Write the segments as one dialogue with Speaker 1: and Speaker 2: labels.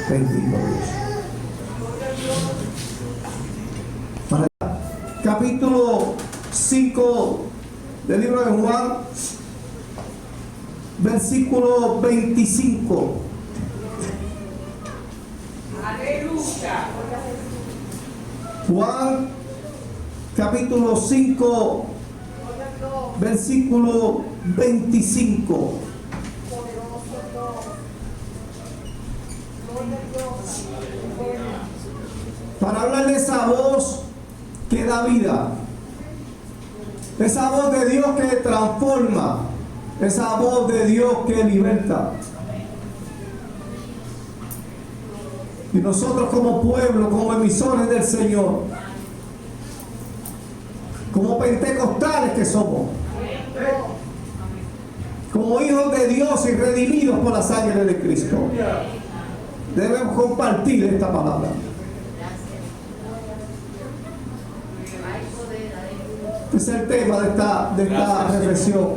Speaker 1: Bendito Dios. Capítulo 5 del libro de Juan, versículo 25.
Speaker 2: Aleluya.
Speaker 1: Juan, capítulo 5, versículo 25. Para hablar de esa voz que da vida, esa voz de Dios que transforma, esa voz de Dios que liberta. Y nosotros como pueblo, como emisores del Señor, como pentecostales que somos, como hijos de Dios y redimidos por la sangre de Cristo, debemos compartir esta palabra. Este es el tema de esta reflexión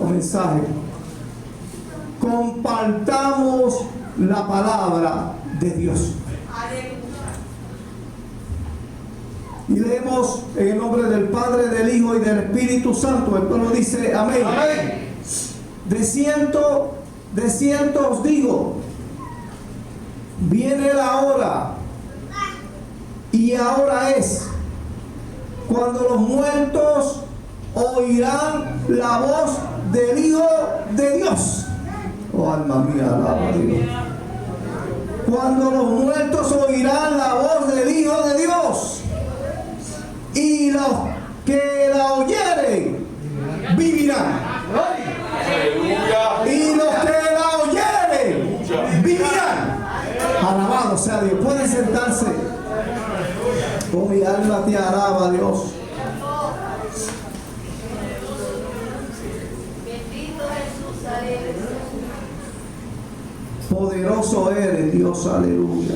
Speaker 1: o mensaje. Compartamos la palabra de Dios. Y leemos en el nombre del Padre, del Hijo y del Espíritu Santo. El pueblo dice amén. Amén. De cierto os digo, viene la hora, y ahora es, cuando los muertos oirán la voz del Hijo de Dios. Oh, alma mía, alaba a Dios. Cuando los muertos oirán la voz del Hijo de Dios, y los que la oyeren vivirán. Y los que la oyeren vivirán. Alabado sea Dios. Pueden sentarse. Oh, mi alma te alaba, Dios.
Speaker 3: Bendito Jesús, aleluya.
Speaker 1: Poderoso eres, Dios, aleluya.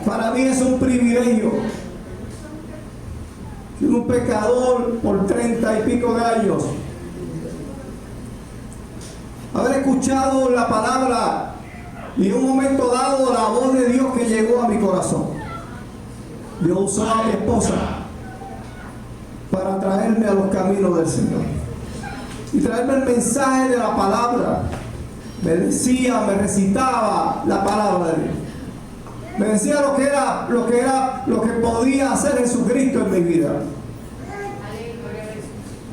Speaker 1: Para mí es un privilegio, un pecador por 30 y pico de años, haber escuchado la palabra y en un momento dado la voz de Dios que llegó a mi corazón. Dios usó a mi esposa para traerme a los caminos del Señor y traerme el mensaje de la palabra. Me decía, me recitaba la palabra de Dios. Me decía lo que podía hacer Jesucristo en mi vida.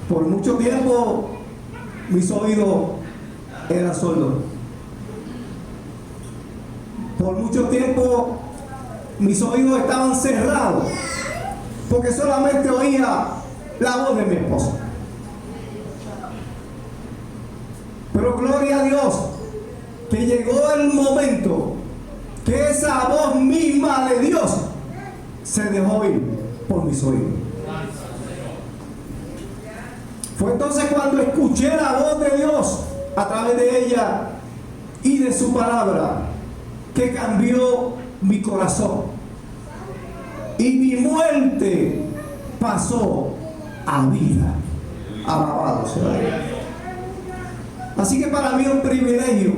Speaker 1: Por mucho tiempo mis oídos eran sordos. Por mucho tiempo mis oídos estaban cerrados, porque solamente oía la voz de mi esposa. Pero gloria a Dios, que llegó el momento que esa voz misma de Dios se dejó oír por mis oídos. Fue entonces cuando escuché la voz de Dios a través de ella y de su palabra, que cambió mi corazón y mi muerte pasó a vida. Alabado sea Dios. Así que para mí es un privilegio,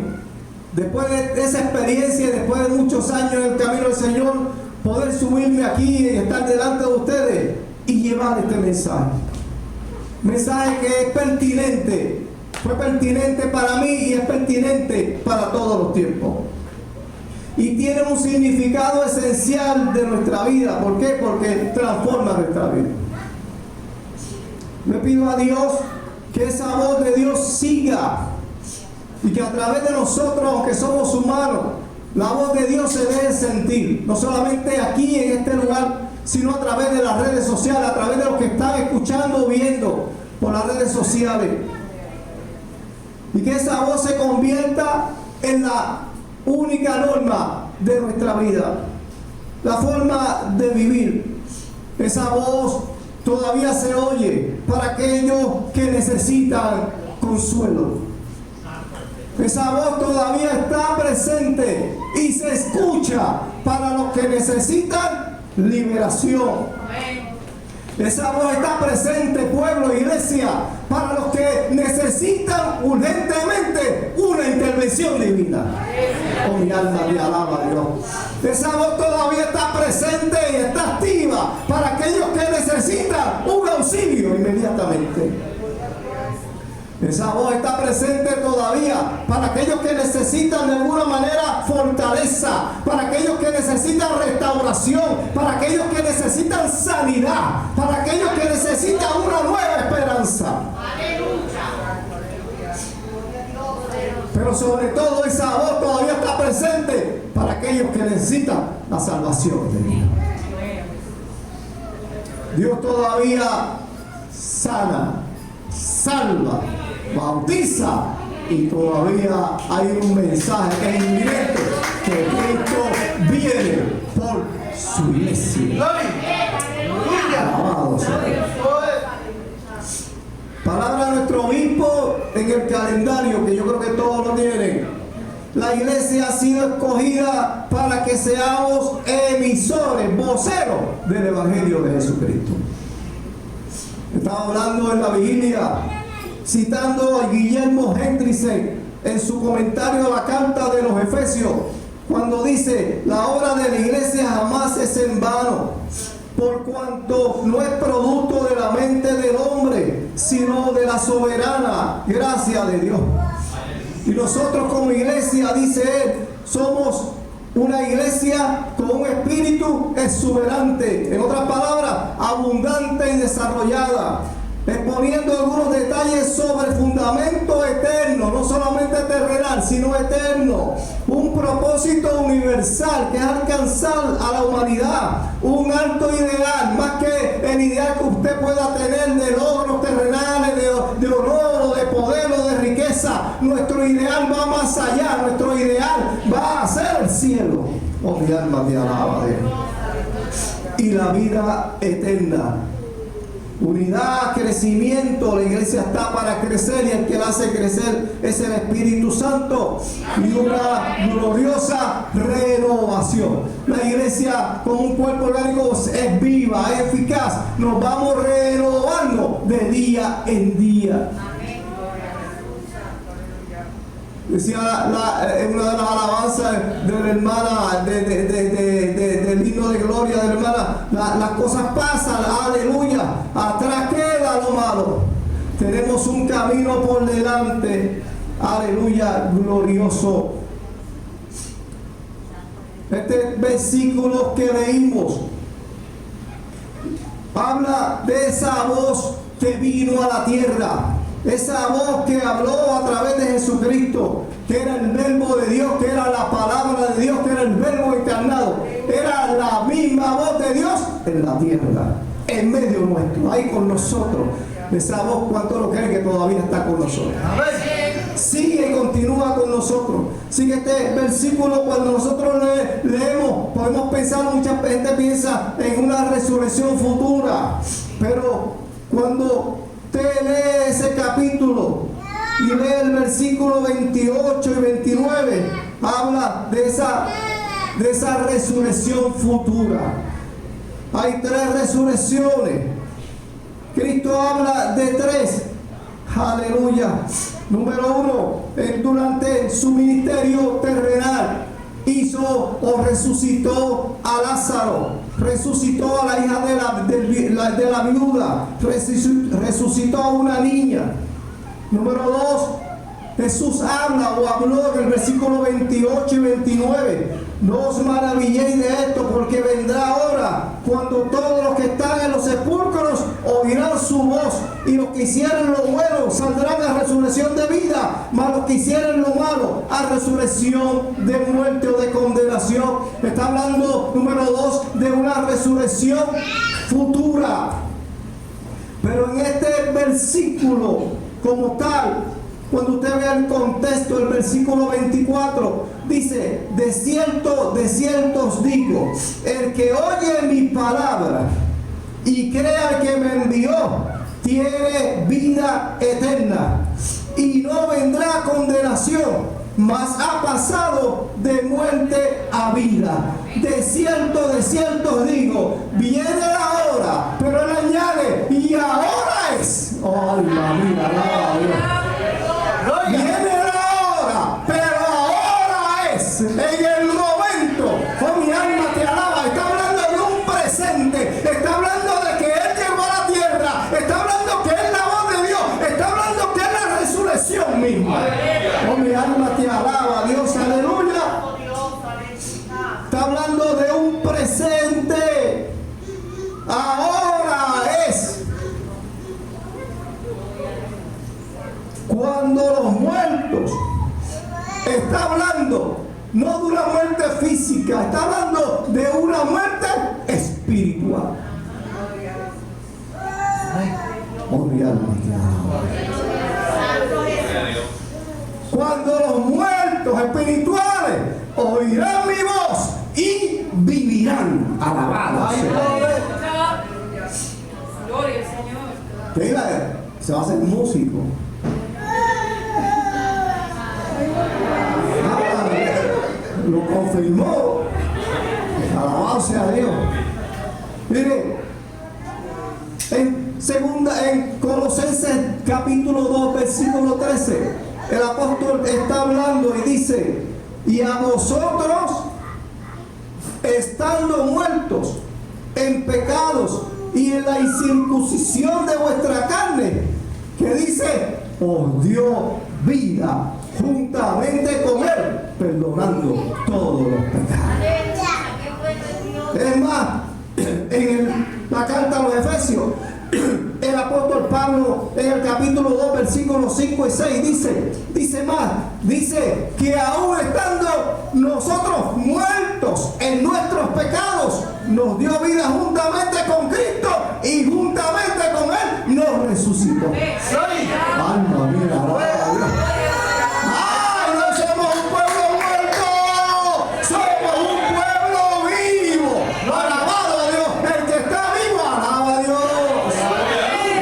Speaker 1: después de esa experiencia, después de muchos años en el camino del Señor, poder subirme aquí y estar delante de ustedes y llevar este mensaje. Mensaje que es pertinente, fue pertinente para mí y es pertinente para todos los tiempos. Y tiene un significado esencial de nuestra vida. ¿Por qué? Porque transforma nuestra vida. Le pido a Dios que esa voz de Dios siga y que a través de nosotros, aunque somos humanos, la voz de Dios se deje sentir, no solamente aquí en este lugar, sino a través de las redes sociales, a través de los que están escuchando o viendo por las redes sociales, y que esa voz se convierta en la única norma de nuestra vida, la forma de vivir. Esa voz todavía se oye para aquellos que necesitan consuelo. Esa voz todavía está presente y se escucha para los que necesitan liberación. Esa voz está presente, pueblo, iglesia, para los que necesitan urgentemente una intervención divina. Oh, mi alma te alaba a Dios. Esa voz todavía está presente y está activa para aquellos que necesitan un auxilio inmediatamente. Esa voz está presente todavía para aquellos que necesitan de alguna manera fortaleza, para aquellos que necesitan restauración, para aquellos que necesitan sanidad, para aquellos que necesitan una nueva esperanza. Pero sobre todo esa voz todavía está presente para aquellos que necesitan la salvación de Dios. Dios todavía sana, salva, bautiza, y todavía hay un mensaje que es inminente, que Cristo viene por su iglesia. Alabado sea Dios. Palabra de nuestro obispo en el calendario, que yo creo que todos lo tienen. La iglesia ha sido escogida para que seamos emisores, voceros del Evangelio de Jesucristo. Estaba hablando en la vigilia, citando a Guillermo Hendrickson en su comentario a la carta de los Efesios, cuando dice: la obra de la iglesia jamás es en vano, por cuanto no es producto de la mente del hombre, sino de la soberana gracia de Dios. Y nosotros como iglesia, dice él, somos una iglesia con un espíritu exuberante, en otras palabras, abundante y desarrollada, exponiendo algunos detalles sobre el fundamento eterno, no solamente terrenal, sino eterno, un propósito universal que es alcanzar a la humanidad, un alto ideal, más que el ideal que usted pueda tener de logros terrenales, de honor, de poder o de riqueza. Nuestro ideal va más allá, nuestro ideal va a ser el cielo. Oh, mi alma te alaba, Dios. Y la vida eterna. Unidad, crecimiento. La iglesia está para crecer, y el que la hace crecer es el Espíritu Santo, y una gloriosa renovación. La iglesia como un cuerpo orgánico es viva, es eficaz. Nos vamos renovando de día en día. Decía una de las alabanzas de la hermana, del himno de gloria de la hermana: las cosas pasan, aleluya, atrás queda lo malo, tenemos un camino por delante, aleluya, glorioso. Este versículo que leímos habla de esa voz que vino a la tierra. Esa voz que habló a través de Jesucristo, que era el verbo de Dios, que era la palabra de Dios, que era el verbo encarnado. Era la misma voz de Dios en la tierra, en medio nuestro, ahí con nosotros. Esa voz, ¿cuánto lo creen que todavía está con nosotros? Sigue y continúa con nosotros. Sigue este versículo. Cuando nosotros leemos, podemos pensar, mucha gente piensa en una resurrección futura, pero cuando usted lee ese capítulo y lee el versículo 28 y 29, habla de esa resurrección futura. Hay 3 resurrecciones. Cristo habla de 3. Aleluya. Número 1, él durante su ministerio terrenal hizo o resucitó a Lázaro, resucitó a la hija de la viuda, resucitó a una niña. Número 2, Jesús habla o habló en el versículo 28 y 29: no os maravilléis de esto, porque vendrá hora cuando todos los que están en los sepulcros oirán su voz, y los que hicieron lo bueno saldrán a resurrección de vida, mas los que hicieron lo malo a resurrección de muerte o de condenación. Está hablando, número 2, de una resurrección futura. Pero en este versículo como tal, cuando usted vea el contexto, el versículo 24 dice: de cierto os digo, el que oye mi palabra y crea al que me envió, tiene vida eterna, y no vendrá condenación, mas ha pasado de muerte a vida. de cierto os digo, viene la hora, pero él añade, y ahora es. Oh, alma mía, alaba a Dios. Viene la hora, pero ahora es. En el momento, oh mi alma te alaba. Está hablando de un presente. Está hablando de que Él llegó a la tierra. Está hablando que es la voz de Dios. Está hablando que es la resurrección misma. Oh mi alma te alaba, Dios, aleluya. Está hablando de un presente. Ahora es. Cuando los muertos, está hablando no de una muerte física, está hablando de una muerte espiritual. Oh, mi alma te alaba. Cuando los muertos espirituales oirán mi voz y vivirán. Alabados.
Speaker 2: Gloria al Señor.
Speaker 1: Mira, se va a hacer músico. Lo confirmó. Alabado sea Dios. Mire, en Colosenses capítulo 2 versículo 13, el apóstol está hablando y dice, y a vosotros, estando muertos en pecados y en la incircuncisión de vuestra carne, que dice, os dio vida juntamente con Él, perdonando todos los pecados. Es más, en la carta a los Efesios, el apóstol Pablo en el capítulo 2 versículos 5 y 6 dice que aún estando nosotros muertos en nuestros pecados, nos dio vida juntamente con Cristo y juntamente con Él nos resucitó. Alma mía, alaba a Dios. ¡Ay, no somos un pueblo muerto! ¡Somos un pueblo vivo! ¡Alabado a Dios! El que está vivo, alaba a Dios.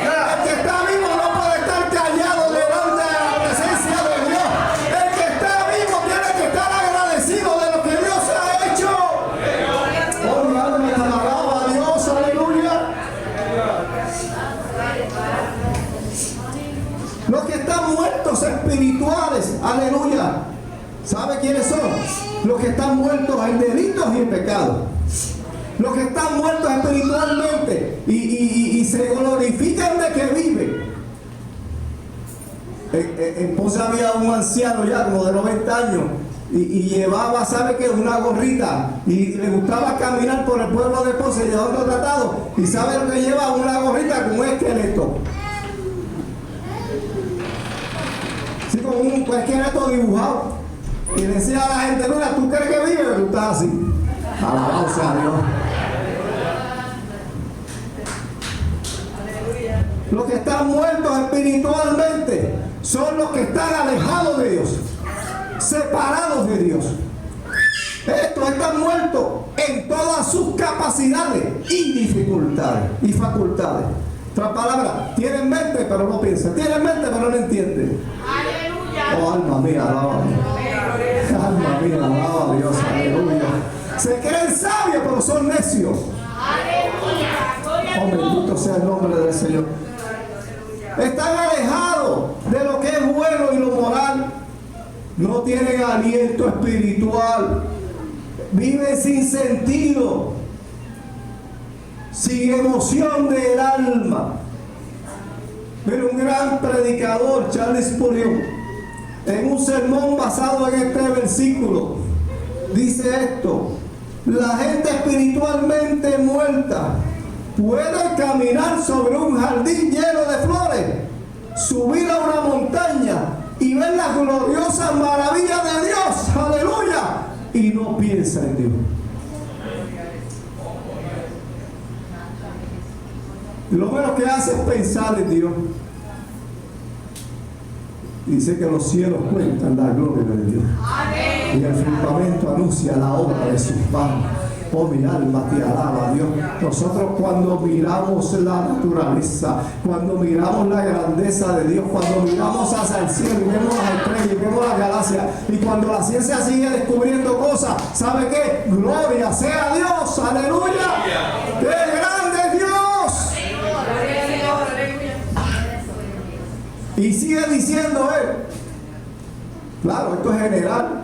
Speaker 1: El que está vivo no puede estar callado delante de la presencia de Dios. El que está vivo tiene que estar agradecido de lo que Dios ha hecho. ¡Oh, mi alma te alaba a Dios! ¡Aleluya! Los que están muertos espirituales, aleluya. ¿Sabe quiénes son? Los que están muertos en delitos y en pecados. Los que están muertos espiritualmente y se glorifican de que viven. En Ponce había un anciano ya como de 90 años y llevaba, ¿sabe qué? Una gorrita y le gustaba caminar por el pueblo de Ponce llevando tratado. ¿Y sabe lo que lleva? Una gorrita con un esqueleto. Sí, con un esqueleto dibujado. Y le decía a la gente, mira, ¿tú crees que vive? Tú estás así. Alabado sea Dios. Los que están muertos espiritualmente son los que están alejados de Dios, separados de Dios. Estos están muertos en todas sus capacidades y dificultades y facultades. Otra palabra, tienen mente pero no piensan, tienen mente pero no entienden. Oh, alma mía, alaba a Dios. Alma mía, alaba a Dios, aleluya. Se creen sabios pero son necios. Oh, bendito sea el nombre del Señor. Están alejados de lo que es bueno y lo moral. No tienen aliento espiritual. Viven sin sentido, sin emoción del alma. Pero un gran predicador, Charles Spurgeon, en un sermón basado en este versículo, dice esto: la gente espiritualmente muerta puede caminar sobre un jardín lleno de flores, subir a una montaña y ver las gloriosas maravillas de Dios, aleluya, y no piensa en Dios. Lo menos que hace es pensar en Dios. Dice que los cielos cuentan la gloria de Dios. Y el firmamento anuncia la obra de sus manos. Oh, mi alma te alaba, Dios. Nosotros cuando miramos la naturaleza, cuando miramos la grandeza de Dios, cuando miramos hacia el cielo y vemos las estrellas y vemos las galaxias, y cuando la ciencia sigue descubriendo cosas, ¿sabe qué? Gloria sea a Dios, aleluya. ¡Qué grande es Dios! Y sigue diciendo él. Claro, esto es general.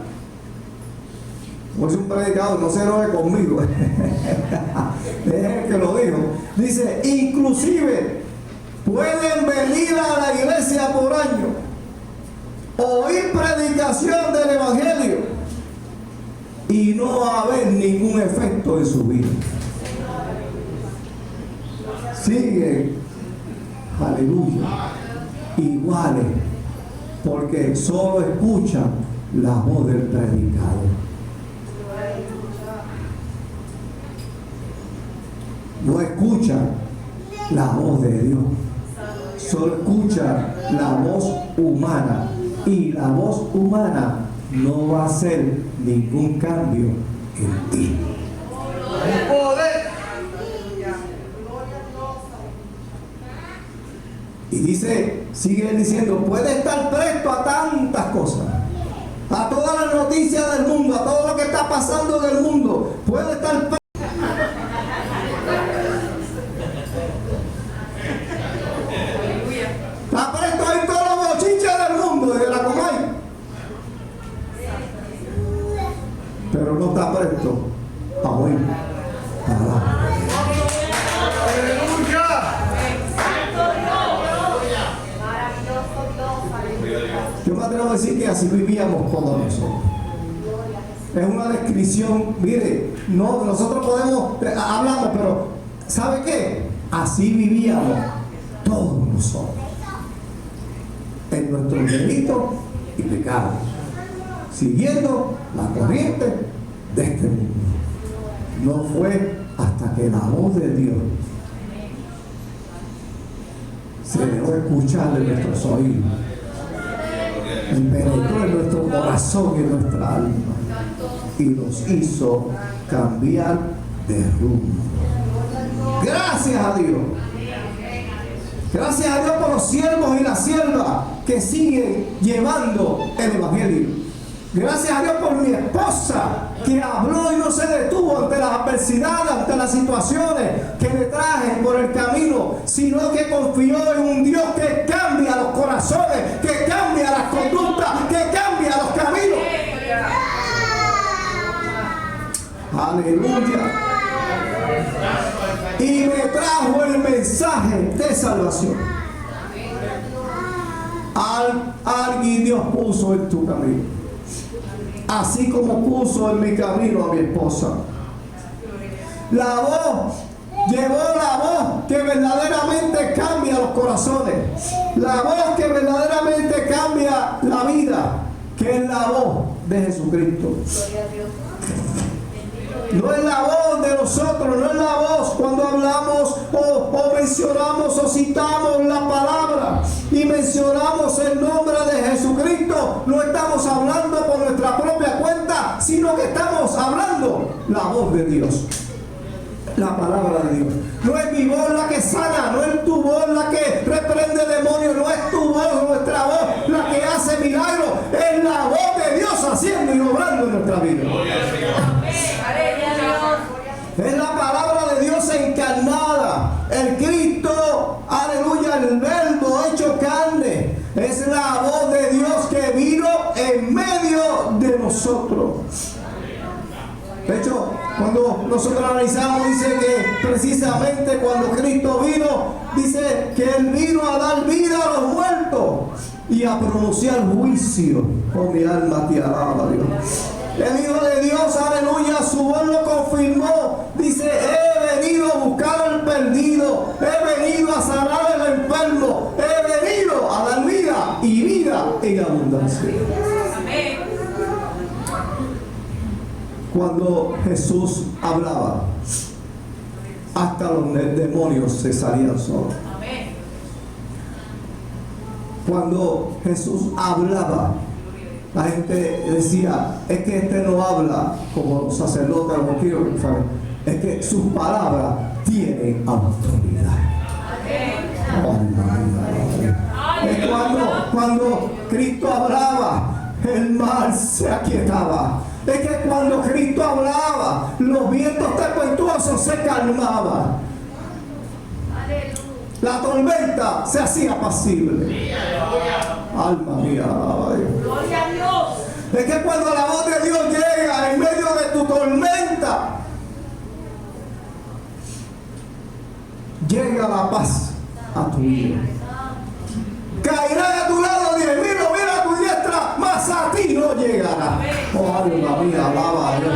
Speaker 1: Como es un predicador, no se enoje conmigo. Es el que lo dijo. Dice, inclusive pueden venir a la iglesia por año, oír predicación del evangelio y no haber ningún efecto en su vida. Siguen, aleluya, iguales, porque solo escuchan la voz del predicador. No escuchan la voz de Dios, solo escuchan la voz humana, y la voz humana no va a hacer ningún cambio en ti. Y dice, sigue diciendo, puede estar presto a tantas cosas, a todas las noticias del mundo, a todo lo que está pasando en el mundo, puede estar presto. Está presto a ir todos los bochinches del mundo, desde la Comay. Pero no está presto a oír palabra. Yo me atrevo a decir que así vivíamos todos nosotros. Es una descripción, mire, no, nosotros podemos, hablamos, pero ¿sabe qué? Así vivíamos todos nosotros, en nuestros delitos y pecados, siguiendo la corriente de este mundo. No fue hasta que la voz de Dios se dejó escuchar en nuestros oídos, penetró en nuestro corazón y en nuestra alma, y nos hizo cambiar de rumbo. Gracias a Dios. Gracias a Dios por los siervos y las siervas que siguen llevando el evangelio. Gracias a Dios por mi esposa que habló y no se detuvo ante las adversidades, ante las situaciones que le traje por el camino, sino que confió en un Dios que cambia los corazones, que cambia las conductas, que cambia los caminos. Aleluya. Y me trajo el mensaje de salvación. Alguien Dios puso en tu camino, así como puso en mi camino a mi esposa. La voz, llevó la voz que verdaderamente cambia los corazones, la voz que verdaderamente cambia la vida, que es la voz de Jesucristo. No es la voz de nosotros, no es la voz cuando hablamos o mencionamos o citamos la palabra y mencionamos el nombre de Jesucristo. No estamos hablando por nuestra propia cuenta, sino que estamos hablando la voz de Dios, la palabra de Dios. No es mi voz la que sana, no es tu voz la que reprende demonios, no es tu voz, nuestra voz la que hace milagros, es la voz de Dios haciendo y obrando en nuestra vida. Es la palabra de Dios encarnada, el Cristo, aleluya, el verbo hecho carne. Es la voz de Dios que vino en medio de nosotros. De hecho, cuando nosotros analizamos, dice que precisamente cuando Cristo vino, dice que Él vino a dar vida a los muertos y a pronunciar juicio. Oh, mi alma te alaba, Dios. El Hijo de Dios, aleluya, su voz lo confirmó. Dice, he venido a buscar al perdido, he venido a sanar al enfermo, he venido a dar vida y vida en abundancia. Amén. Cuando Jesús hablaba, hasta los demonios se salían solos. Cuando Jesús hablaba, la gente decía, es que este no habla como los sacerdotes, los escribas, es que sus palabras tienen autoridad. Es cuando Cristo hablaba, el mar se aquietaba. Es que cuando Cristo hablaba, los vientos tempestuosos se calmaban. La tormenta se hacía apacible. Alma mía, alaba a Dios.
Speaker 2: Gloria a Dios.
Speaker 1: Es que cuando la voz de Dios llega en medio de tu tormenta, llega la paz a tu vida. Caerá a tu lado 10.000, mira a tu diestra, mas a ti no llegará. Oh, alma mía, alaba a Dios.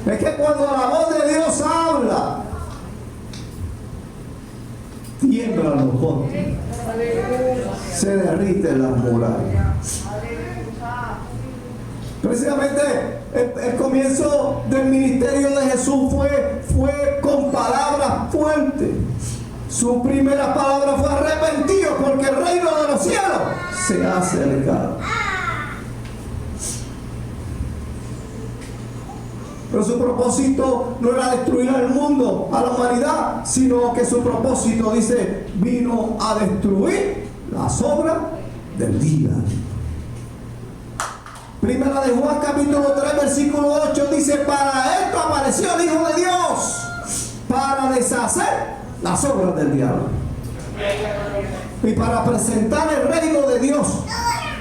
Speaker 1: Es que cuando la voz de Dios habla, tiemblan los montes, se derriten las murallas. Precisamente el comienzo del ministerio de Jesús fue con palabras fuertes. Su primera palabra fue arrepentido porque el reino de los cielos se ha acercado. Pero su propósito no era destruir al mundo, a la humanidad, sino que su propósito, dice, vino a destruir las obras del día. Primera de Juan capítulo 3 versículo 8 dice, para esto apareció el Hijo de Dios, para deshacer las obras del diablo y para presentar el reino de Dios,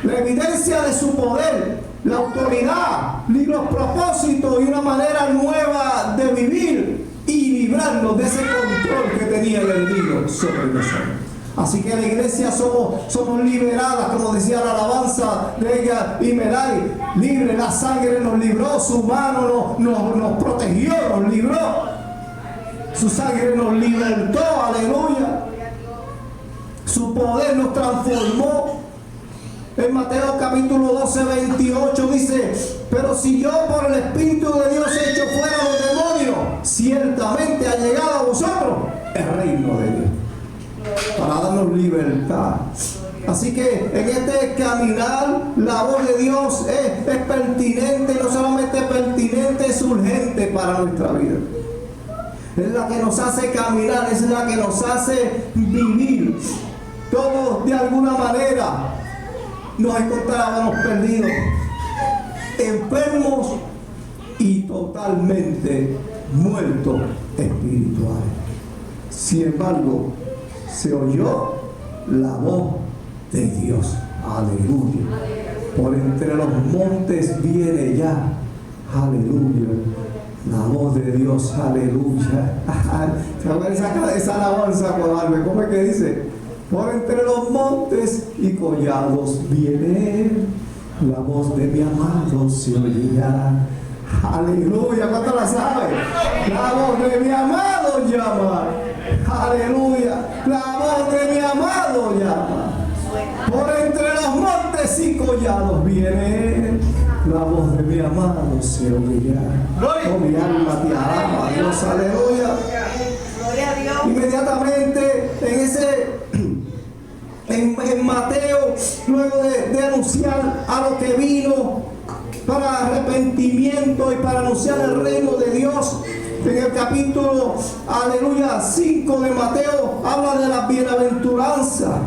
Speaker 1: la evidencia de su poder, la autoridad y los propósitos y una manera nueva de vivir y librarnos de ese control que tenía el enemigo sobre nosotros. Así que en la iglesia somos liberadas, como decía la alabanza de ella y Melay, libre, la sangre nos libró, su mano nos protegió, nos libró. Su sangre nos libertó, aleluya. Su poder nos transformó. En Mateo capítulo 12, 28 dice, pero si yo por el Espíritu de Dios he hecho fuera los demonios, ciertamente ha llegado a vosotros el reino de Dios, para darnos libertad. Así que en este caminar la voz de Dios es pertinente, no solamente pertinente, es urgente para nuestra vida. Es la que nos hace caminar, es la que nos hace vivir. Todos de alguna manera nos encontrábamos perdidos, enfermos y totalmente muertos espirituales. Sin embargo, se oyó la voz de Dios. Aleluya. Por entre los montes viene ya. Aleluya. La voz de Dios, aleluya. Esa alabanza, ¿cómo es que dice? Por entre los montes y collados viene la voz de mi amado se oirá. Aleluya, ¿cuánto la sabe? La voz de mi amado llama. Aleluya, la voz de mi amado llama. Por entre los montes y collados viene la voz de mi amado se oirá. Oh, mi alma te alaba, Dios, aleluya. Inmediatamente en Mateo, luego de anunciar a lo que vino para arrepentimiento y para anunciar el reino de Dios, en el capítulo, aleluya, 5 de Mateo, habla de la bienaventuranza.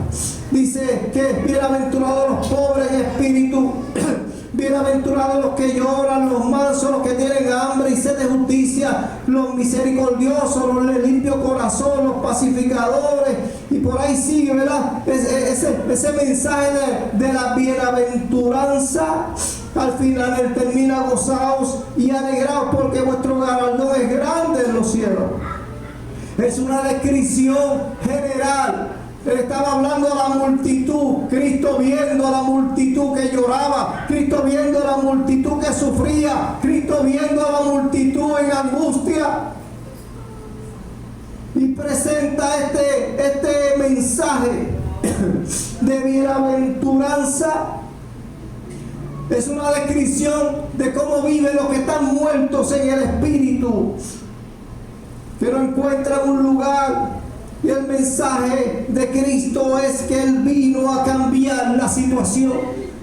Speaker 1: Dice que bienaventurados los pobres en espíritu, bienaventurados los que lloran, los mansos, los que tienen hambre y sed de justicia, los misericordiosos, los de limpio corazón, los pacificadores, y por ahí sigue, ¿verdad? Ese mensaje de la bienaventuranza. Al final él termina: gozaos y alegraos porque vuestro galardón es grande en los cielos. Es una descripción general. Él estaba hablando a la multitud, Cristo viendo a la multitud que lloraba, Cristo viendo a la multitud que sufría, Cristo viendo a la multitud en angustia, y presenta este mensaje de bienaventuranza. Es una descripción de cómo viven los que están muertos en el espíritu, que no encuentran un lugar. Y el mensaje de Cristo es que Él vino a cambiar la situación.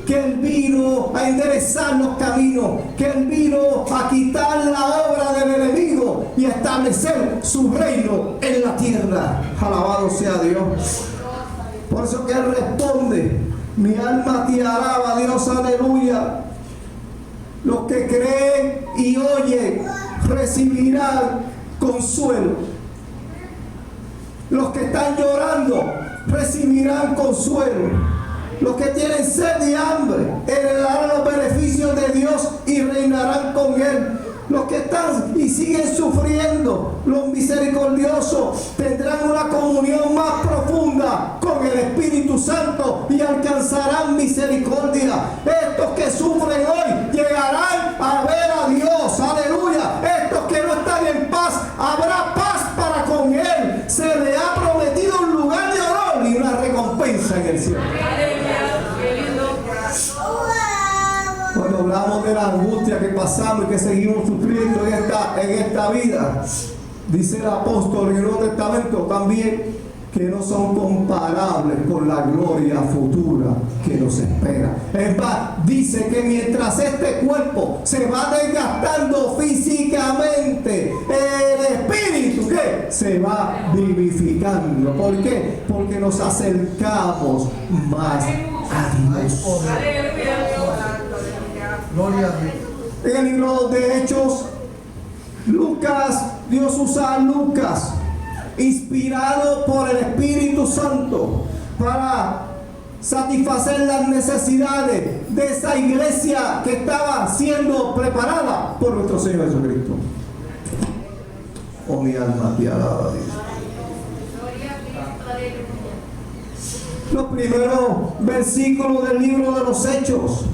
Speaker 1: que Él vino a enderezar los caminos, que Él vino a quitar la obra del enemigo y a establecer su reino en la tierra. Alabado sea Dios. Por eso que Él responde: mi alma te alaba, Dios, aleluya. Los que creen y oyen recibirán consuelo. Los que están llorando recibirán consuelo. Los que tienen sed y hambre heredarán los beneficios de Dios y reinarán con Él. Los que están y siguen sufriendo, los misericordiosos, tendrán una comunión más profunda con el Espíritu Santo y alcanzarán misericordia. Estos que sufren hoy llegarán a ver a Dios. Aleluya. Estos que no están en paz, habrá paz para con Él. Se le ha prometido un lugar de honor y una recompensa en el cielo. Cuando hablamos de la angustia que pasamos y que seguimos sufriendo en esta vida, dice el apóstol en el Nuevo Testamento también que no son comparables con la gloria futura que nos espera. Es más, dice que mientras este cuerpo se va desgastando físicamente, el espíritu ¿qué? Se va vivificando. ¿Por qué? Porque nos acercamos más a Dios.
Speaker 4: Gloria a Dios.
Speaker 1: En el libro de Hechos, Dios usa a Lucas, inspirado por el Espíritu Santo, para satisfacer las necesidades de esa iglesia que estaba siendo preparada por nuestro Señor Jesucristo. Oh, mi alma te alaba, Dios. Los primeros versículos del libro de los Hechos,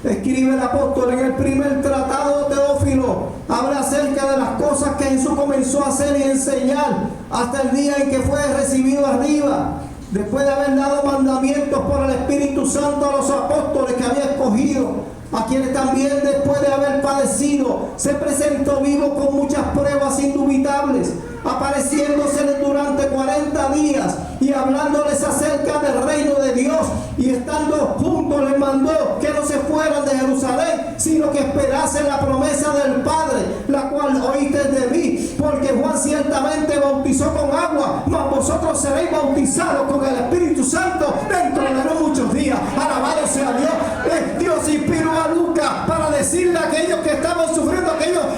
Speaker 1: escribe el apóstol en el primer tratado, Teófilo, habla acerca de las cosas que Jesús comenzó a hacer y enseñar hasta el día en que fue recibido arriba, después de haber dado mandamientos por el Espíritu Santo a los apóstoles que había escogido, a quienes también después de haber padecido se presentó vivo con muchas pruebas indubitables, apareciéndoseles durante 40 días y hablándoles acerca del reino de Dios, y estando juntos les mandó que no se fueran de Jerusalén, sino que esperasen la promesa del Padre, la cual oíste de mí, porque Juan ciertamente bautizó con agua, mas vosotros seréis bautizados con el Espíritu Santo dentro de no muchos días. Alabado sea Dios. Dios inspiró a Lucas para decirle a aquellos que estaban sufriendo,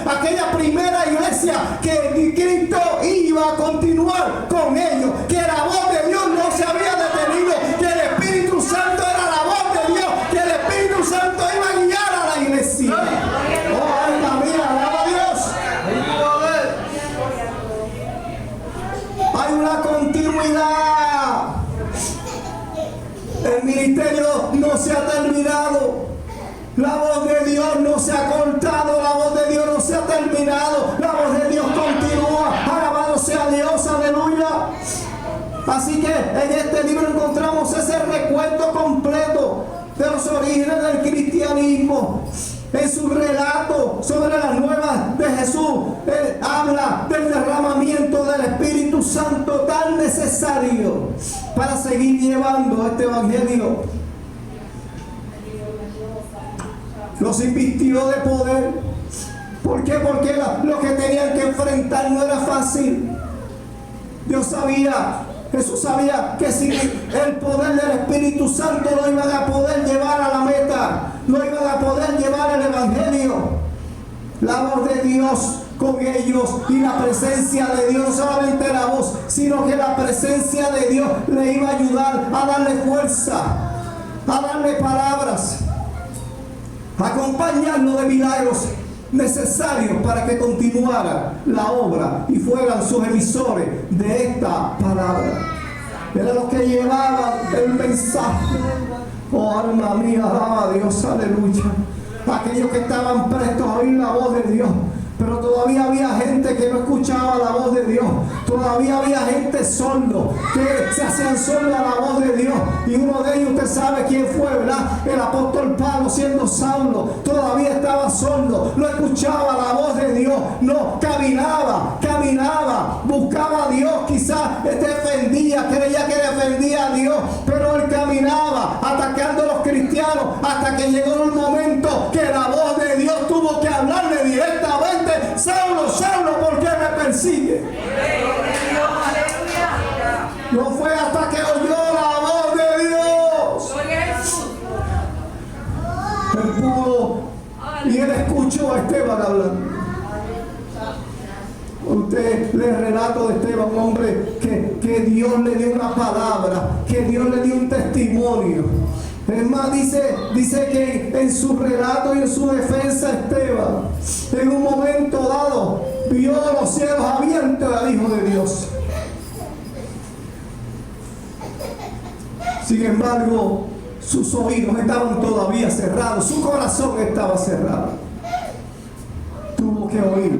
Speaker 1: aquella primera iglesia, que Cristo iba a continuar con ellos, que la voz de Dios no se había detenido, que el Espíritu Santo era la voz de Dios, que el Espíritu Santo iba a guiar a la iglesia. Oh, alma mía, alaba a Dios. Hay una continuidad. El ministerio no se ha terminado. La voz de Dios no se ha cortado, la voz de Dios no se ha terminado, la voz de Dios continúa. Alabado sea Dios, aleluya. Así que en este libro encontramos ese recuento completo de los orígenes del cristianismo. En su relato sobre las nuevas de Jesús, él habla del derramamiento del Espíritu Santo tan necesario para seguir llevando este evangelio. Los invistió de poder. ¿Por qué? Porque lo que tenían que enfrentar no era fácil. Dios sabía, Jesús sabía que sin el poder del Espíritu Santo no iban a poder llevar a la meta, no iban a poder llevar el evangelio. La voz de Dios con ellos y la presencia de Dios, no solamente la voz, sino que la presencia de Dios le iba a ayudar a darle fuerza, a darle palabras, acompañarlo de milagros necesarios para que continuara la obra y fueran sus emisores de esta palabra. Eran los que llevaban el mensaje. Oh, alma mía, alaba a Dios, aleluya. Aquellos que estaban prestos a oír la voz de Dios. Pero todavía había gente que no escuchaba la voz de Dios. Todavía había gente sordo, que se hacían sordos a la voz de Dios. Y uno de ellos, usted sabe quién fue, ¿verdad? El apóstol Pablo, siendo Saulo, todavía estaba sordo. No escuchaba la voz de Dios. No, caminaba, buscaba a Dios. Quizás defendía, creía que defendía a Dios. Pero él caminaba atacando los hermano, hasta que llegó un momento que la voz de Dios tuvo que hablarle directamente: Saulo, Saulo, ¿por qué me persigue? No fue hasta que oyó la voz de Dios. Él pudo, y él escuchó a Esteban hablando. Usted le relato de Esteban, un hombre que Dios le dio una palabra, que Dios le dio un testimonio. Es más, dice que en su relato y en su defensa, Esteban, en un momento dado, vio los cielos abiertos al Hijo de Dios. Sin embargo, sus oídos estaban todavía cerrados, su corazón estaba cerrado. Tuvo que oír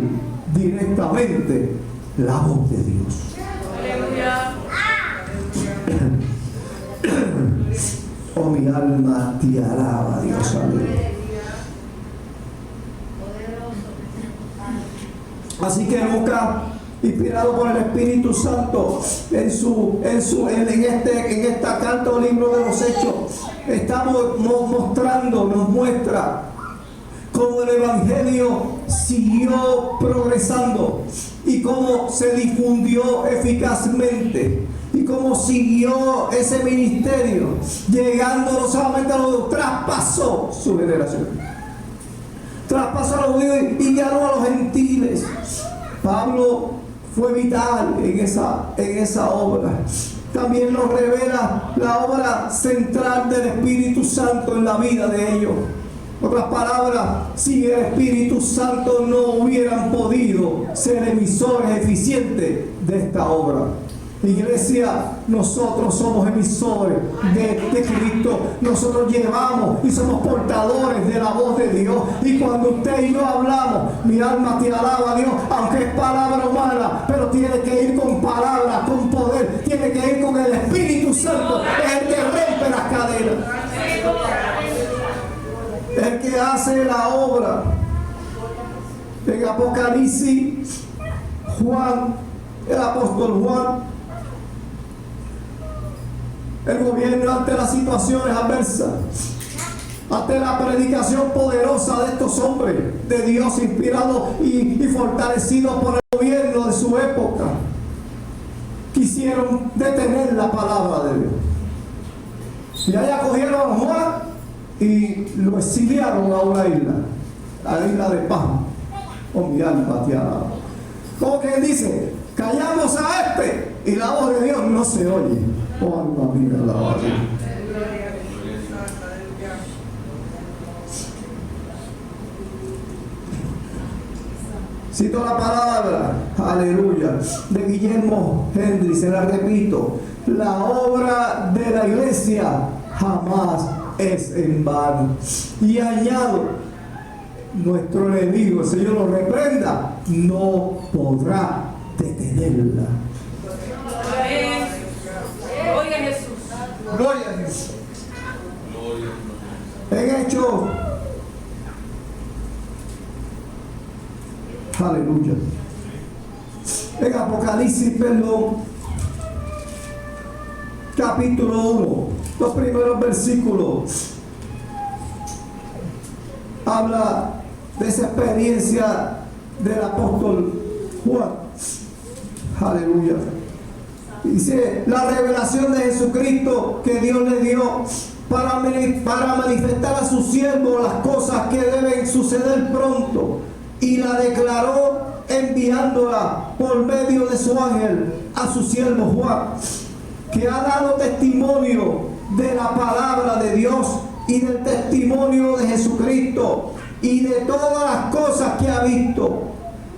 Speaker 1: directamente la voz de Dios.
Speaker 2: Aleluya.
Speaker 1: Oh, mi alma te alaba, Dios. Aleluya. Así que Lucas, inspirado por el Espíritu Santo, en esta carta o libro de los Hechos, nos muestra cómo el Evangelio siguió progresando y cómo se difundió eficazmente y cómo siguió ese ministerio, llegando no solamente a los judíos, traspasó su generación, traspasó a los judíos y llegó a los gentiles. Pablo fue vital en esa obra. También nos revela la obra central del Espíritu Santo en la vida de ellos. En otras palabras, si el Espíritu Santo no hubieran podido ser emisores eficientes de esta obra. Iglesia, nosotros somos emisores de Cristo. Nosotros llevamos y somos portadores de la voz de Dios. Y cuando usted y yo hablamos, mi alma te alaba, Dios, aunque es palabra humana, pero tiene que ir con palabra, con poder, tiene que ir con el Espíritu Santo, el que rompe las cadenas, el que hace la obra. En Apocalipsis, Juan, el apóstol Juan, el gobierno ante las situaciones adversas, ante la predicación poderosa de estos hombres de Dios, inspirados y fortalecidos por el gobierno de su época, quisieron detener la palabra de Dios. Y allá cogieron a Juan y lo exiliaron a una isla, a la isla de Paz. Oh, mi alma te alaba. Como que dice: callamos a este, y la voz de Dios no se oye. Oh, alma mía, alaba a Dios. Cito la palabra, aleluya, de Guillermo Hendry, se la repito: la obra de la iglesia jamás es en vano. Y añado, nuestro enemigo, el Señor lo reprenda, no podrá detenerla.
Speaker 2: Gloria a Jesús.
Speaker 1: Gloria a Dios. En Hechos, aleluya, en Apocalipsis, capítulo 1, los primeros versículos, habla de esa experiencia del apóstol Juan. Aleluya. Dice: la revelación de Jesucristo que Dios le dio para manifestar a su siervo las cosas que deben suceder pronto, y la declaró enviándola por medio de su ángel a su siervo Juan, que ha dado testimonio de la palabra de Dios y del testimonio de Jesucristo y de todas las cosas que ha visto.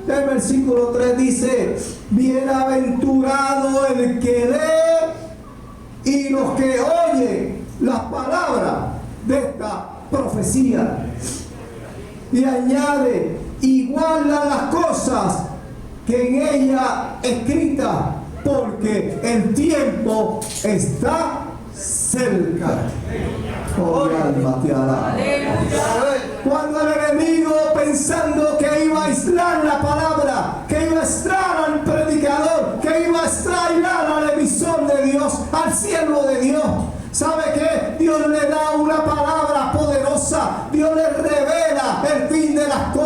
Speaker 1: El versículo 3 dice: bienaventurado el que lee y los que oyen las palabras de esta profecía. Y añade: y guarda las cosas que en ella escritas, porque el tiempo está cerca. Oh, mi alma te alaba. Cuando el enemigo, pensando que iba a aislar la palabra, que iba a aislar al predicador, que iba a aislar al emisor de Dios, al siervo de Dios, ¿sabe qué? Dios le da una palabra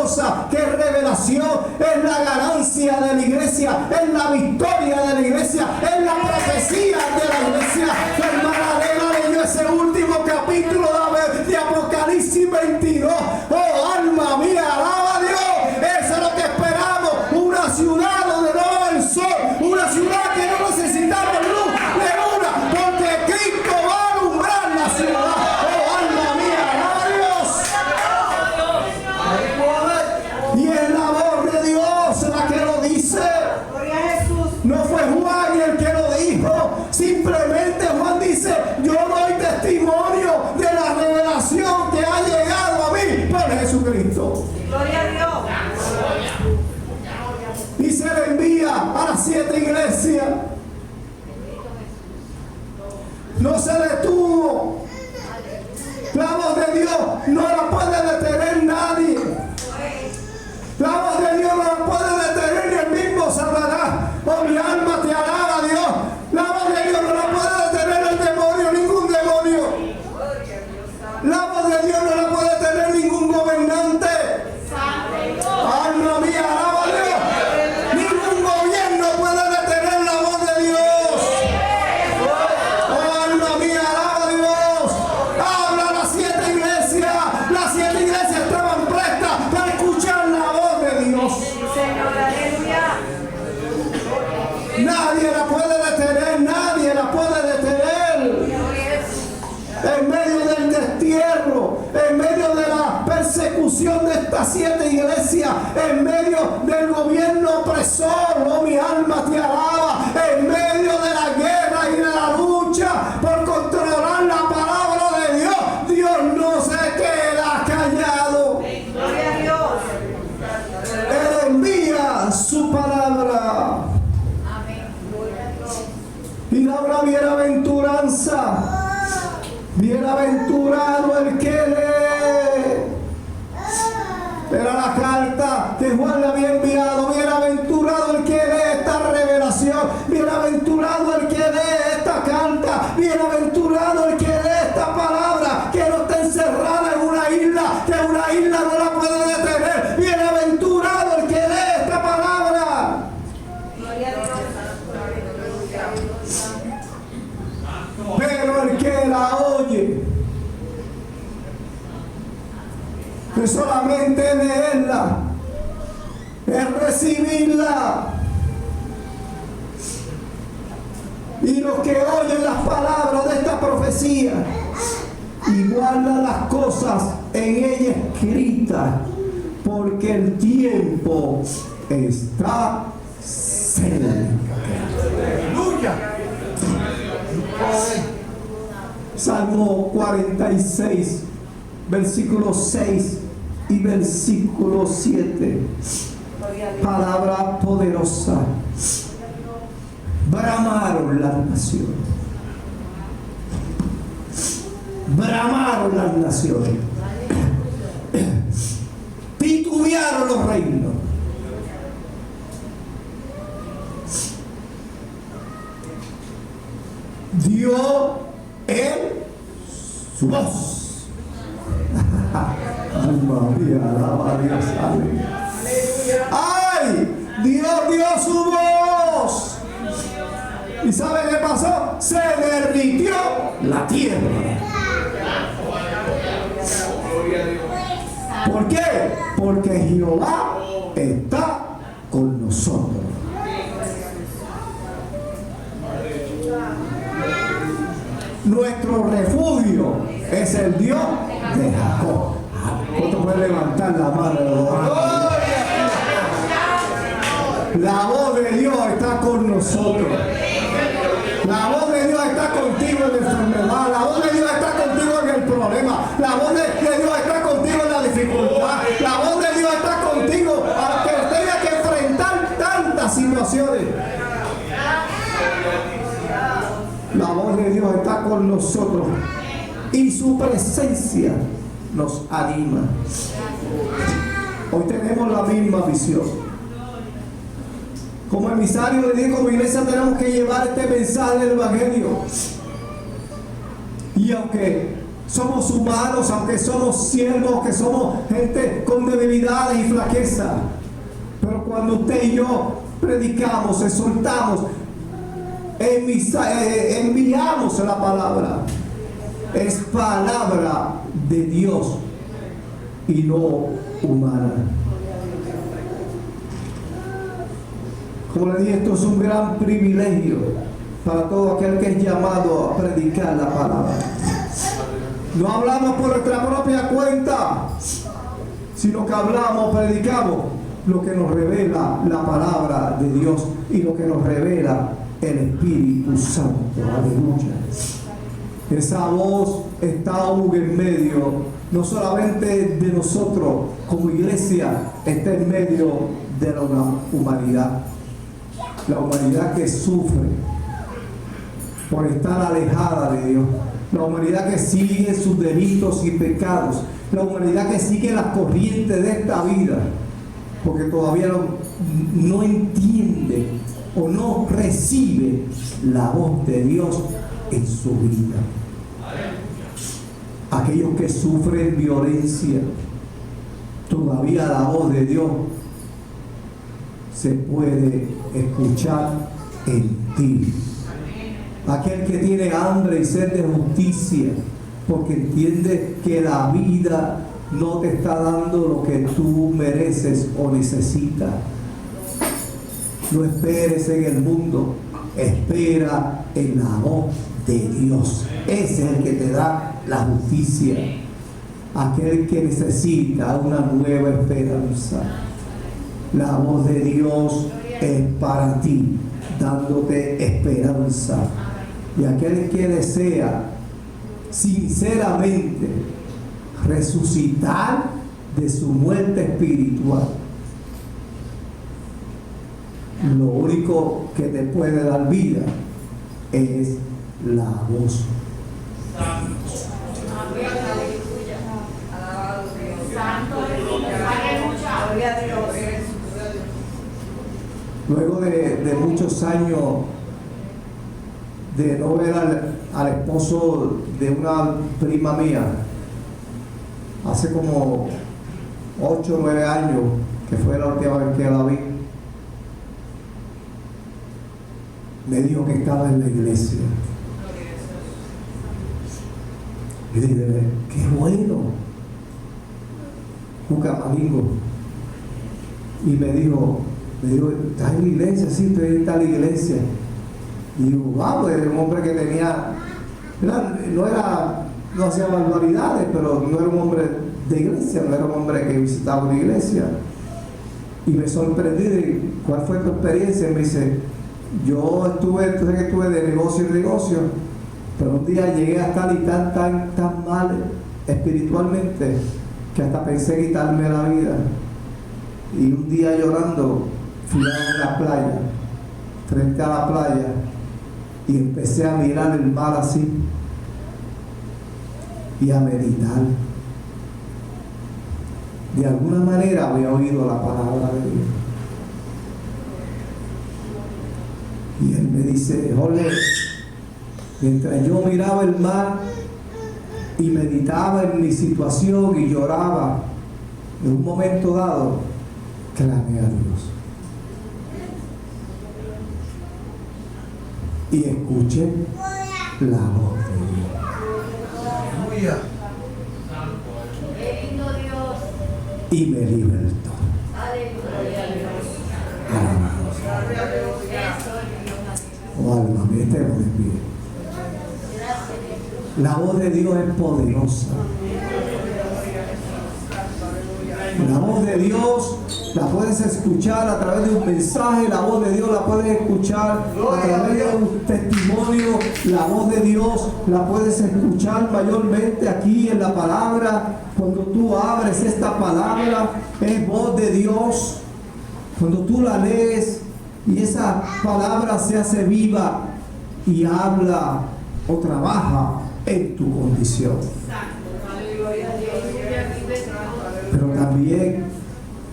Speaker 1: poderosa que es revelación, es la ganancia de la iglesia, es la victoria de la iglesia, es la profecía de la iglesia. La hermana Adela leyó ese último capítulo de Apocalipsis 22. Oh, alma mía, alaba a Dios. Eso es lo que esperamos, una ciudad donde no va el sol, una ciudad que no necesitamos luz de luna, porque Cristo va a alumbrar la ciudad. Oh, alma mía, alaba a Dios. Y es la voz de Dios la que lo dice. No fue Juan el que lo dijo, simplemente Juan dice: yo doy testimonio de la revelación que ha llegado a mí por Jesucristo.
Speaker 3: Gloria a Dios.
Speaker 1: Y se le envía a las 7 iglesias. No se detuvo. La voz de Dios no la puede detener nadie. La voz de Dios no la puede detener ni el mismo Satanás. Oh, mi alma te alaba, Dios. La voz de Dios no la puede detener el demonio, ningún demonio. La voz de Dios no la puede detener ningún gobernante. Alma mía, alaba a Dios. Ningún gobierno puede detener la voz de Dios. Oh, alma mía, alaba a Dios. Habla a las 7 iglesias. Las 7 iglesias estaban prestas para escuchar la voz de Dios.
Speaker 3: Señor, aleluya.
Speaker 1: Nadie la puede detener, nadie la puede detener. En medio del destierro, en medio de la persecución de estas 7 iglesias, en medio del gobierno opresor, oh, mi alma te alaba, en medio de la guerra y de la lucha por controlar la palabra de Dios, Dios no se queda callado.
Speaker 3: Gloria a Dios.
Speaker 1: Él envía su palabra. Y da una bienaventuranza. Bienaventurado el que lee. Era la carta que Juan le había enviado. Bienaventurado el que lee esta revelación. Bienaventurado el que lee esta carta. Bienaventurado el que lee esta palabra, que no está encerrada en una isla, que una isla no la puede detener. Bienaventurado el que lee esta palabra.
Speaker 3: Gloria a Dios.
Speaker 1: Pero el que la oye, no es solamente leerla, es recibirla. Y los que oyen las palabras de esta profecía y guardan las cosas en ella escritas, porque el tiempo está cerca. ¡Aleluya! Salmo 46, versículo 6 y versículo 7. Palabra poderosa. Bramaron las naciones. Bramaron las naciones. Titubearon los reinos. Dio él su voz. Alma mía, alaba a Dios. Aleluya. ¡Ay! Dios dio su voz. ¿Y sabe qué pasó? Se derritió la tierra. ¿Por qué? Porque Jehová está con nosotros. Nuestro refugio es el Dios de Jacob. ¿Cuánto puede levantar la mano? La voz de Dios está con nosotros. La voz de Dios está contigo en la enfermedad. La voz de Dios está contigo en el problema. La voz de Dios está contigo en la dificultad. La voz de Dios está contigo aunque tenga que enfrentar tantas situaciones. La voz de Dios está con nosotros y su presencia nos anima. Hoy tenemos la misma visión. Como emisario de Dios, como iglesia, tenemos que llevar este mensaje del Evangelio. Y aunque Somos humanos, aunque somos siervos, que somos gente con debilidades y flaqueza. Pero cuando usted y yo predicamos, exhortamos, enviamos la palabra, es palabra de Dios y no humana. Como le dije, esto es un gran privilegio para todo aquel que es llamado a predicar la palabra. No hablamos por nuestra propia cuenta, sino que hablamos, predicamos lo que nos revela la palabra de Dios y lo que nos revela el Espíritu Santo. Aleluya. Esa voz está aún en medio, no solamente de nosotros como iglesia, está en medio de la humanidad. La humanidad que sufre por estar alejada de Dios. La humanidad que sigue sus delitos y pecados. La humanidad que sigue las corrientes de esta vida. Porque todavía no entiende o no recibe la voz de Dios en su vida. Aquellos que sufren violencia, todavía la voz de Dios se puede escuchar en ti. Aquel que tiene hambre y sed de justicia, porque entiende que la vida no te está dando lo que tú mereces o necesitas. No esperes en el mundo, espera en la voz de Dios. Ese es el que te da la justicia. Aquel que necesita una nueva esperanza. La voz de Dios es para ti, dándote esperanza. Y aquel que desea sinceramente resucitar de su muerte espiritual, lo único que te puede dar vida es la voz. Luego de muchos años de no ver al esposo de una prima mía, hace como 8 o 9 años, que fue la última vez que la vi, me dijo que estaba en la iglesia. Y dije, qué bueno, un camaringo. Y me dijo, ¿estás en la iglesia? Sí, estoy en tal iglesia. Y digo, pues era un hombre que tenía, no hacía barbaridades, pero no era un hombre de iglesia, no era un hombre que visitaba una iglesia. Y me sorprendí de cuál fue tu experiencia. Y me dice, yo estuve de negocio en negocio, pero un día llegué a estar tan mal espiritualmente que hasta pensé quitarme la vida. Y un día llorando fui a la playa, frente a la playa, y empecé a mirar el mar así y a meditar. De alguna manera había oído la palabra de Dios. Y él me dice, Jorge, mientras yo miraba el mar y meditaba en mi situación y lloraba, en un momento dado clamé a Dios y escuché la voz de Dios y me libertó. Oh, alma mía, estemos de pie. La voz de Dios es poderosa. La voz de Dios la puedes escuchar a través de un mensaje, la voz de Dios la puedes escuchar a través de un testimonio, la voz de Dios la puedes escuchar mayormente aquí en la palabra. Cuando tú abres esta palabra, es voz de Dios. Cuando tú la lees y esa palabra se hace viva y habla o trabaja en tu condición. Pero también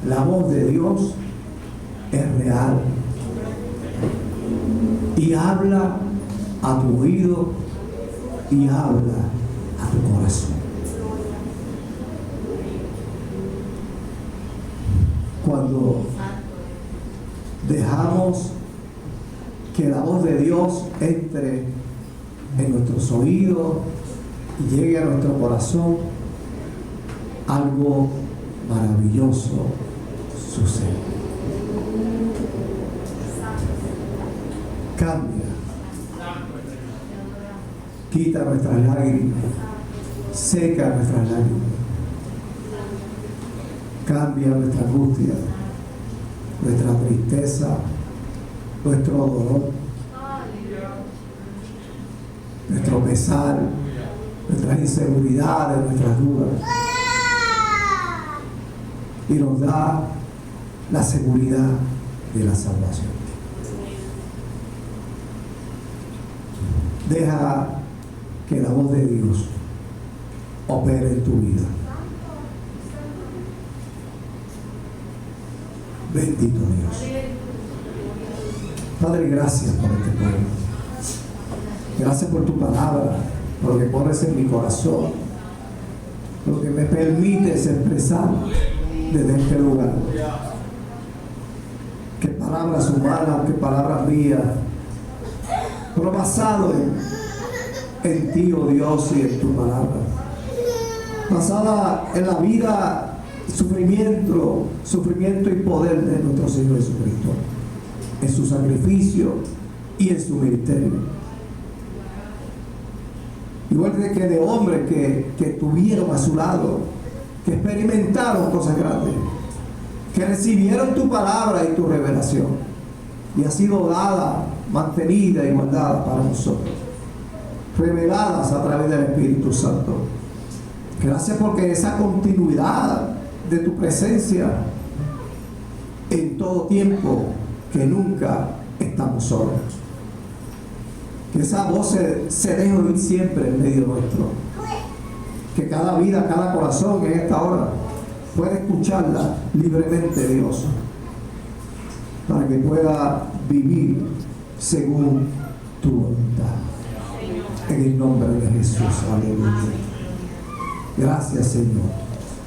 Speaker 1: la voz de Dios es real y habla a tu oído y habla a tu corazón. Cuando dejamos que la voz de Dios entre en nuestros oídos y llegue a nuestro corazón, algo maravilloso sucede. Cambia, quita nuestras lágrimas, seca nuestras lágrimas, cambia nuestra angustia, nuestra tristeza, nuestro dolor, nuestro pesar, nuestras inseguridades, nuestras dudas, y nos da la seguridad de la salvación. Deja que la voz de Dios opere en tu vida. Bendito Dios. Padre, gracias por este pueblo. Gracias por tu palabra, por lo que pones en mi corazón, por lo que me permites expresar desde este lugar. Que palabras humanas, que palabras mías, pero basado en ti, oh Dios, y en tu palabra. Basada en la vida, sufrimiento y poder de nuestro Señor Jesucristo, en su sacrificio y en su ministerio. Igual que de hombres que tuvieron a su lado, que experimentaron cosas grandes, que recibieron tu palabra y tu revelación, y ha sido dada, mantenida y guardada para nosotros, reveladas a través del Espíritu Santo. Gracias porque esa continuidad de tu presencia en todo tiempo, que nunca estamos solos. Que esa voz se deje oír siempre en medio nuestro. Que cada vida, cada corazón en esta hora pueda escucharla libremente, Dios, para que pueda vivir según tu voluntad. En el nombre de Jesús. Aleluya. Gracias, Señor.